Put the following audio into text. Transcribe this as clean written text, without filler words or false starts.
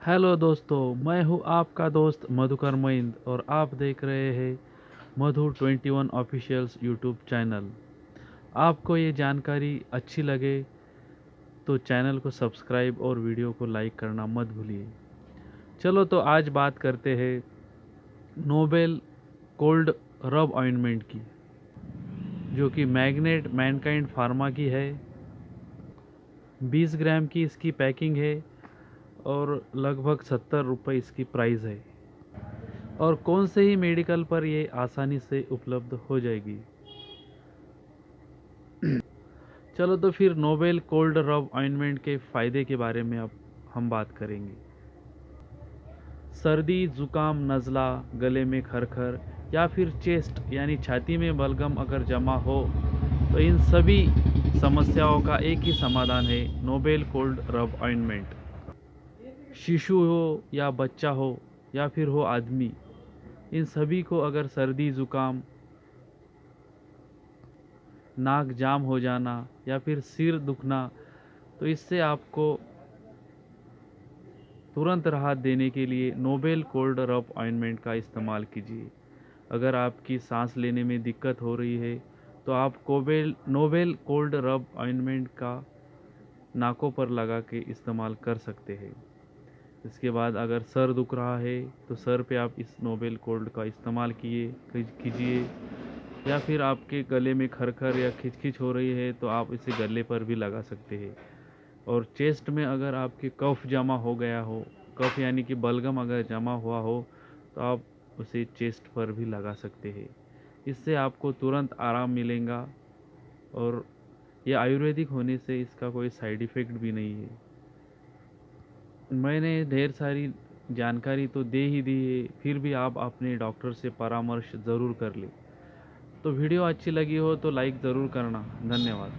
Hello दोस्तों, मैं हूं आपका दोस्त मधुकर मैंद और आप देख रहे हैं मधु 21 ऑफिशियल्स यूट्यूब चैनल। आपको ये जानकारी अच्छी लगे तो चैनल को सब्सक्राइब और वीडियो को लाइक करना मत भूलिए। चलो तो आज बात करते हैं नोबेल कोल्ड रब ऑइंटमेंट की, जो कि मैग्नेट मैनकाइंड फार्मा की है। 20 ग्राम की इसकी पैकिंग है और लगभग 70 रुपये इसकी प्राइस है, और कौन से ही मेडिकल पर ये आसानी से उपलब्ध हो जाएगी। चलो तो फिर नोबेल कोल्ड रब ऑइंटमेंट के फ़ायदे के बारे में अब हम बात करेंगे। सर्दी, ज़ुकाम, नज़ला, गले में खरखर या फिर चेस्ट यानी छाती में बलगम अगर जमा हो तो इन सभी समस्याओं का एक ही समाधान है, नोबेल कोल्ड रब ऑइंटमेंट। शिशु हो या बच्चा हो या फिर हो आदमी, इन सभी को अगर सर्दी, ज़ुकाम, नाक जाम हो जाना या फिर सिर दुखना, तो इससे आपको तुरंत राहत देने के लिए नोबेल कोल्ड रब ऑइंटमेंट का इस्तेमाल कीजिए। अगर आपकी सांस लेने में दिक्कत हो रही है तो आप नोबेल कोल्ड रब ऑइंटमेंट का नाकों पर लगा के इस्तेमाल कर सकते हैं। इसके बाद अगर सर दुख रहा है तो सर पे आप इस नोबेल कोल्ड का इस्तेमाल कीजिए, या फिर आपके गले में खरखर या खिचखिच हो रही है तो आप इसे गले पर भी लगा सकते हैं। और चेस्ट में अगर आपके कफ जमा हो गया हो, कफ यानी कि बलगम अगर जमा हुआ हो, तो आप उसे चेस्ट पर भी लगा सकते हैं। इससे आपको तुरंत आराम मिलेगा और ये आयुर्वेदिक होने से इसका कोई साइड इफ़ेक्ट भी नहीं है। मैंने ढेर सारी जानकारी तो दे ही दी है, फिर भी आप अपने डॉक्टर से परामर्श ज़रूर कर लें। तो वीडियो अच्छी लगी हो तो लाइक ज़रूर करना। धन्यवाद।